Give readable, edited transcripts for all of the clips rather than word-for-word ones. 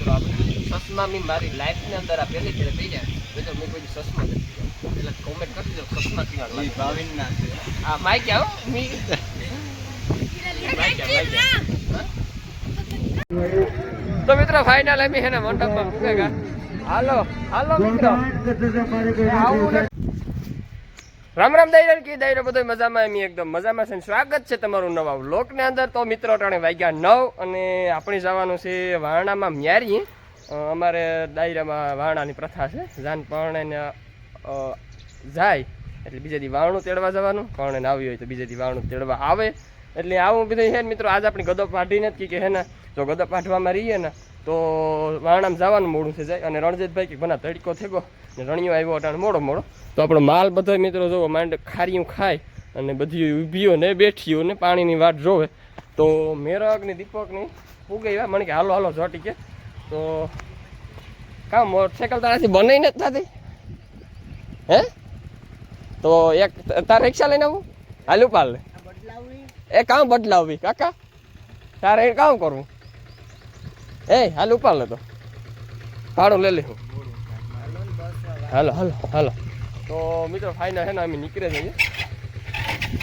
મિત્રો આપણે સસમા મી મારી લાઈફની અંદર આ પહેલી ફેરે થઈ જાય મિત્રો મેં કોઈ સસમા નથી એટલે કોમેન્ટ કરી દો સસમા કેવા લાગે ભાવિન ના છે આ માઈક આવો મી તો મિત્રો ફાઇનલ એમી હે ને મંડપમાં પૂગેગા હાલો હાલો મિત્રો રામ રામ દાયરા કી દાયરા બધો મજામાં એમ એકદમ મજામાં છે. સ્વાગત છે તમારું નવા વ્લોગની અંદર. તો મિત્રો ટાણે વાગ્યા 9 અને આપણે જવાનું છે વારણામાં મ્યારી. અમારે દાયરામાં વારણાની પ્રથા છે જાન પરણે જાય એટલે બીજે દી વારણું તેડવા જવાનું, પરણે આવી હોય તો બીજે દી વારણું તેડવા આવે એટલે આવું બધું છે મિત્રો. આજ આપણી ગદો પાઢી નથી કે હે ને જો ગદો પાઠવામાં રહીએ ને તો વારણામાં જવાનું મોડું થઈ જાય. અને રણજીતભાઈ કે બના તડકો થેગો ને રણિયો આવ્યો અટાણે મોડો મોડો તો આપણો માલ બધો મિત્રો જોવો માંડ ખારીયું ખાય અને બધી ઊભીઓ ને બેઠીઓ ને પાણીની વાટ જોવે. તો મેરગની દીપકની પૂગઈ મને કે હાલો હાલો જોટી કે તો કામ મોટરસાઇકલ તારાથી બનાવી નથી થતી હે તો એક તારે રિક્ષા લઈને આવું હાલ ઉપાડ લે એ કામ બદલાવવી કાકા તારે એ કામ કરવું એ હાલ ઉપાડ લે તો ભાડું લઈ લેવું હાલો હાલો હાલો. તો મિત્રો ફાઇનલ છે ને અમે નીકળે જઈએ.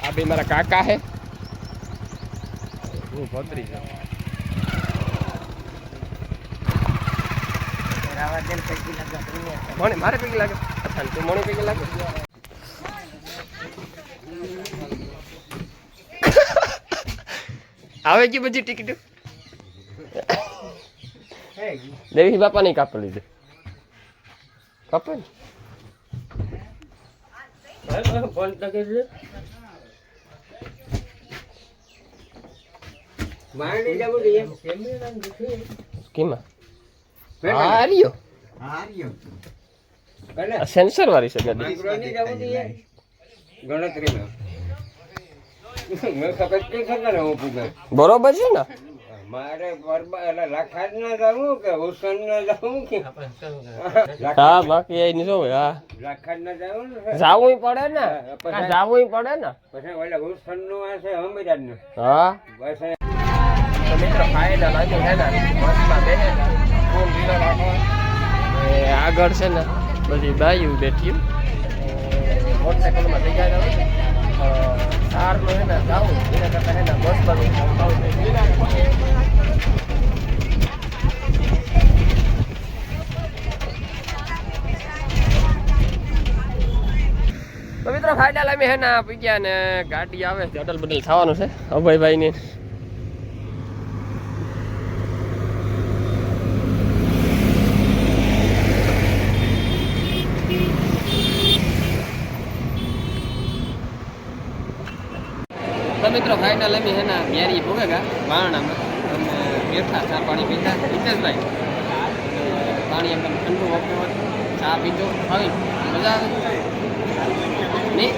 આ બે મારા કાકા હે હું ભત્રી છું. મારે પૈકી લાગે તું મને પૈકી લાગે આવે કે બધી ટિકિટ દેવી બાપા નહીં કાપી લીધી કાપે સેન્સર વાળી છે ગાડી બરોબર છે ને મારે લાખાડ ના જવું કે હુસન ના જવું કે હા બાકી એ નહીં જોવે હા લાખાડ ના જવું જાવું પડે ને જાવું પડે ને પછી ઓલા હુસન નું આ છે અમીરાજ નું હા બસ તો મિત્રો ફાઇનલ આવી હે ને બસમાં બેહે ફોન લીલો રાખો આગળ છે ને બધી બાયું બેઠી મોટરસાઇકલમાં જગ્યા આવે સારનો હે ને જાવું એના કરતા હે ને બસમાં તો મિત્રો ફાઇનલ અમે હે ને પીગ્યા ને ગાડી આવે છે અડલ બદલ થવાનું છે અભયભાઈ ની. તો મિત્રો ફાઇનલ અમે હે ને મ્યારી ભોગેગા વારણામાં અને બેઠા ચા પાણી પીધા હિતેશભાઈ પાણી એકદમ ઠંડુ વખત ચા પીધો આવી મજા આવે નહીં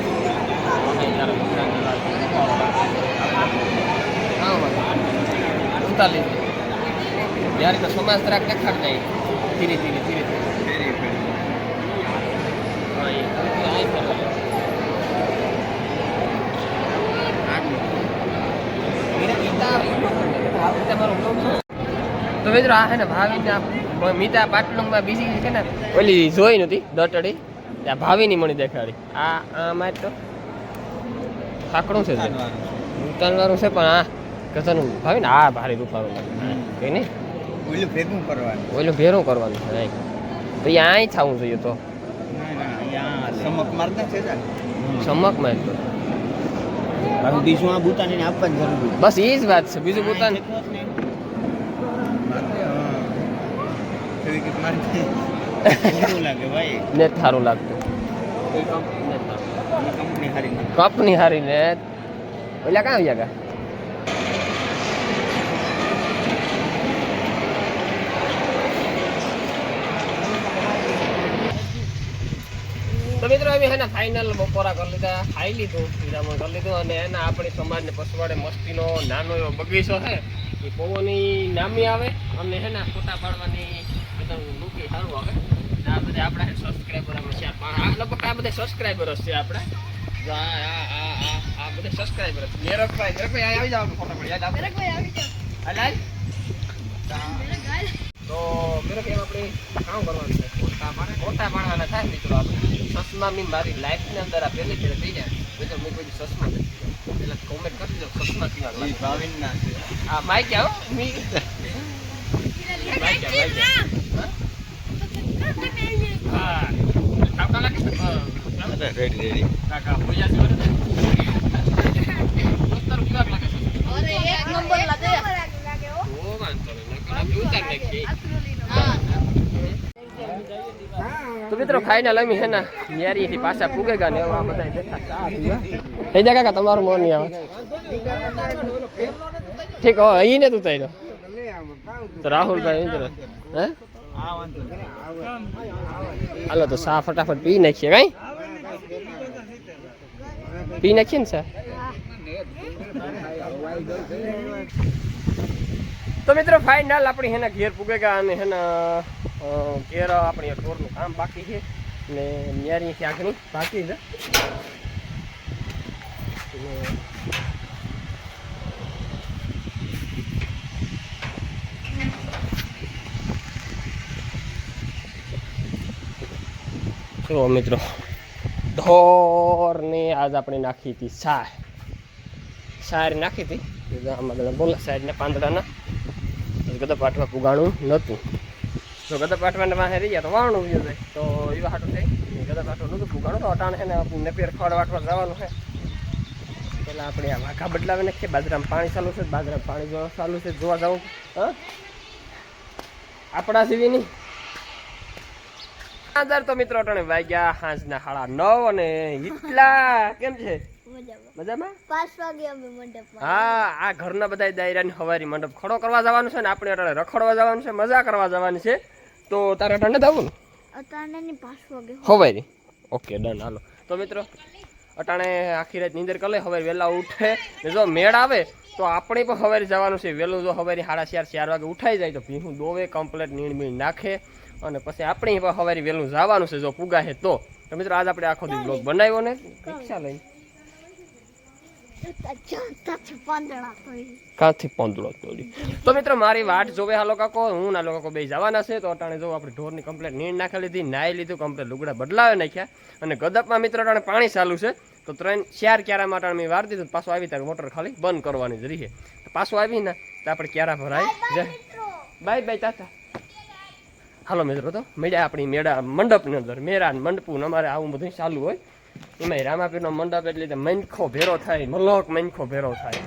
ઉતારી યાર તો સમાજ તરાક દેખાડ જાય ધીરે ધીરે ધીરે તો મિત્રો આ છે ને ભાવિના મીતા પાટણમાં બીજી છે ને ઓલી જોઈ નથી દટડી ત્યાં ભાવિની મણી દેખાડી આ માર તો સાંકડું છે ઉતારવાનું છે પણ આ કસનું ભાવિને આ ભારે રૂપારું કઈ નહીં ઓલું ભેગું કરવાનું ઓલું ભેરું કરવાનું છે નહીં તો અહીંયા અહીં થવું જોઈએ તો સમક મારતા છે સમક મારતો બીજું આ બુતાને આપવાની જરૂર બસ એ જ વાત છે બીજું બુતાને ને સારું લાગતું કંપની હારી ને ઓલા ક્યાં આવ્યા કા તો મિત્રો અમે હેને ફાઇનલ બપોરા કરી લીધા ખાઈ લીધું પીરામણ કરી લીધું અને એના આપણી સમાજને પસવાડે મસ્તીનો નાનો એવો બગીચો છે એ પવનની નામી આવે અને હેને ફોટા પાડવાની લુકી સારું આવે. આ બધા આપણા સબસ્ક્રાઈબર આપણે છે લગભગ આ બધા સબસ્ક્રાઈબર છે આપણા આ બધા સબસ્ક્રાઈબર છે. મેરકભાઈ આવી જાવ ફોટા પડી યાદ આવે તો મેરો કેમ આપણે કામ કરવાનું છે મોટા પાડવાના થાય મિત્રો આપણે સસમા મી મારી લાઈફની અંદર આ પહેલી ફેર થઈ જાય મિત્રો મેં કોઈ સસમા નથી એટલે કોમેન્ટ કરી દો સસમા કેવા લાગે ભાવિનના છે આ માઈક આવો મી માઈક હા કાકા લાગે રેડી કાકા પૂજા છે દોસ્તર કેવા લાગે અરે એક નંબર લાગે ઓ વાંધો નહીં આપણે ઉતાર નાખીએ તો મિત્રો ફાઇનલ અમે હે ને યારીથી પાછા પૂગેગા ને એવા બધા બેઠા ચા પીવા થઈ જા કાકા તમારું મોન નહીં આવે ઠીક હો અહીં ને તું તઈ તો રાહુલભાઈ ઇન્દ્ર હે હાલો તો સા ફટાફટ પી નાખીએ કઈ પી નાખીએ ને સા તો મિત્રો ફાઇનલ આપણી હેના ઘેર પૂગેગા અને હેના ઘેર આપણી ઢોરનું કામ બાકી છે ને ન્યારીથી આગળ બાકી છે જો મિત્રો ઢોરને આજ આપણે નાખી હતી સાર નાખી હતી આમાં બોલા સાઈડના પાંદડાના ગદા પાટવા પુગાણું નહોતું જો ગદા પાટવાના વાહે રહી ગયા તો વાવણું વ્યો જાય તો એવા હાટું થઈ ગદા પાટવા નહોતું પુગાણું તો અટાણે એને નેપિયર ખવડાવવા જવાનું છે પેલા આપણે આ વાઘા બદલાવી નાખીએ બાજરામાં પાણી ચાલુ છે બાજરામાં પાણી જોવા ચાલુ છે જોવા જવું હા આપણા જેવી નહીં તો મિત્રો અટાણે વાગ્યા સાંજના 9:30 અને એટલા કેમ છે મજામાં 5 વાગે અમે મંડપમાં હા આ ઘરના બધા દાયરાની હવારી મંડપ ખડો કરવા જવાનું છે ને આપણે અટાણે રખડવા જવાનું છે મજા કરવા જવાની છે તો તારે અટાણે જવું ને અટાણે 5 વાગે હવારી ઓકે ડન હાલો તો મિત્રો અટાણે આખી રાત નીંદર કરે હવારી વહેલા ઉઠે ને જો મેળ આવે તો આપણે પણ હવારી જવાનું છે વહેલું જો હવારી 4:30 વાગે ઉઠાઈ જાય તો ભીહું દોવે કમ્પ્લેટ નીણ નાખે અને પછી આપણે હવારી વહેલું જવાનું છે જો પુગા છે તો મિત્રો આજ આપણે આખો દિવસ બ્લોગ બનાવ્યો ને રિક્ષા લઈને કાથી પાંદડો તોડી તો મિત્રો મારી વાટ જોવે હાલો કાકો હું નાલો કાકો બે જવાના છે તો અટાણે જો આપણે ઢોરની કમ્પ્લેટ નીણ નાખી લીધી નાહી લીધું કમ્પ્લેટ લુગડા બદલાવે નાખ્યા અને ગદપમાં મિત્રો અટાણે પાણી ચાલુ છે તો 3-4 ક્યારામાં અટાણે મેં વાર દીધું પાછું આવી ત્યારે મોટર ખાલી બંધ કરવાની જ રહી છે પાછું આવી ને તો આપણે ક્યારા ભરાય જાય બાય બાય તાતા હાલો મિત્રો તો મળ્યા આપણી મેળા મંડપની અંદર મેરા મંડપું અમારે આવું બધું ચાલુ હોય એમાં રામાપીરનો મંડપ એટલે મનખો ભેરો થાય મલોક મનખો ભેરો થાય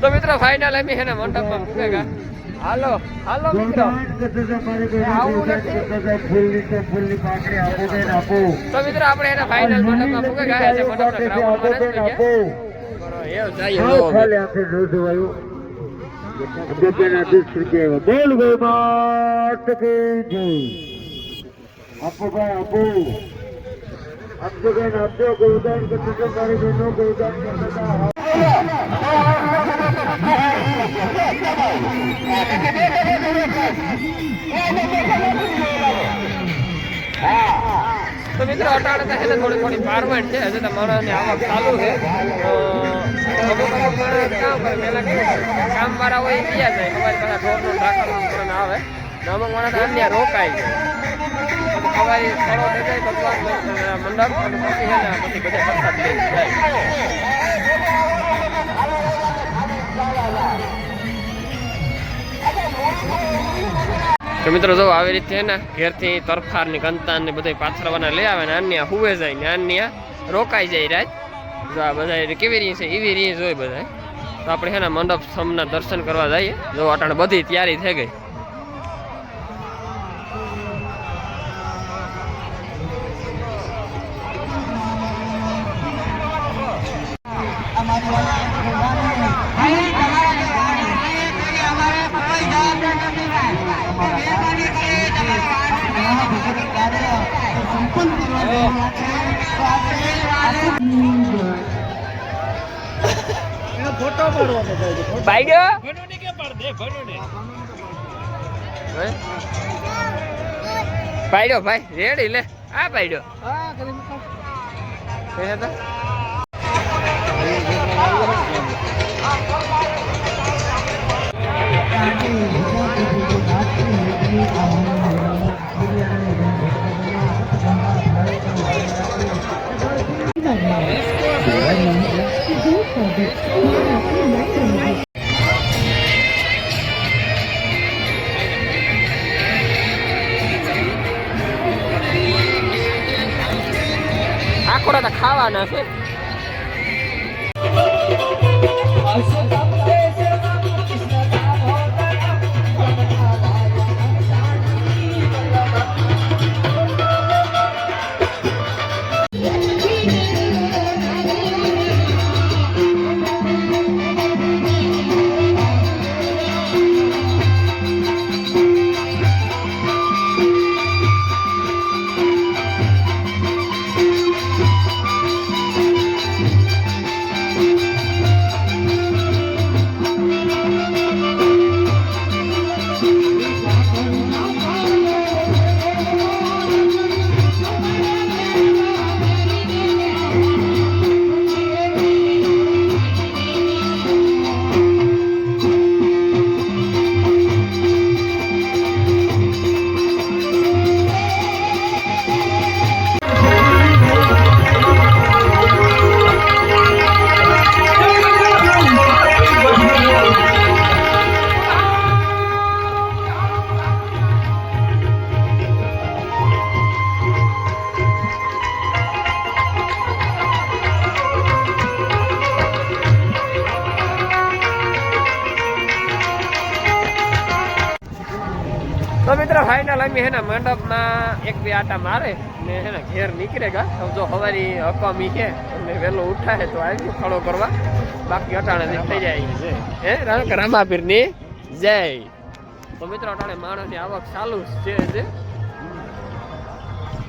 तो मित्रों फाइनल है है ना मंडप में पूगेगा हालो हालो मित्रों तो मित्रों આપણે એને ફાઇનલ મંડપમાં પૂગેગા છે મંડપના ગ્રાઉન્ડ માં નથી ગયા બરો એ જાય લો ખાલી આખે જોવાયું દેખેના દિસ કે બોલ ગઈ માત કે જય આપો ભાઈ આપો આપજો કે આપજો ગોદાન કે તો મારી બેનો ગોદાન કરતા तो मित्र अटाणे तो है थोड़ी थोड़ी पारवट है हजे तो माणसनी आवक चालू है काम वाला हो बीजा जाए हमारी पास ढोरनो ढाकरण आवे अमुक माणस अन्य रोकाई जाए हवाई स्थळो देखाय भगवान मंडप અને પછી હે ને પછી બધા પ્રસાદ લઈ જાય तो मित्रों जो આવી રીતે ને ઘેરથી તરફાર ની કંતાન ને બધે પાથરવાના લઈ આવે ને અન્ય હુવે જાય ને અન્ય રોકાઈ જાય રાત જો આ બધા કેવી રીત છે એવી રીત જોઈ બધા તો આપણે હે ને મંડપ સમના દર્શન કરવા જઈએ જો અટાણે બધી તૈયારી થઈ ગઈ અમારી બાઈડો પાડ્યો ભાઈ રેડી લે આ પાડ્યો આખોડા તો ખાવાના છે તો મિત્રો ફાઇનલ અમે હે ને મંડપમાં એક બે આટા મારે ને હે ને ઘેર નીકળે ગયા જો હવારી હકામી છે અને વહેલો ઉઠાય તો આવી ખડો કરવા બાકી અટાણે થઈ જાય હે રામાપીર ની જય તો મિત્રો અટાણે માણસની આવક ચાલુ છે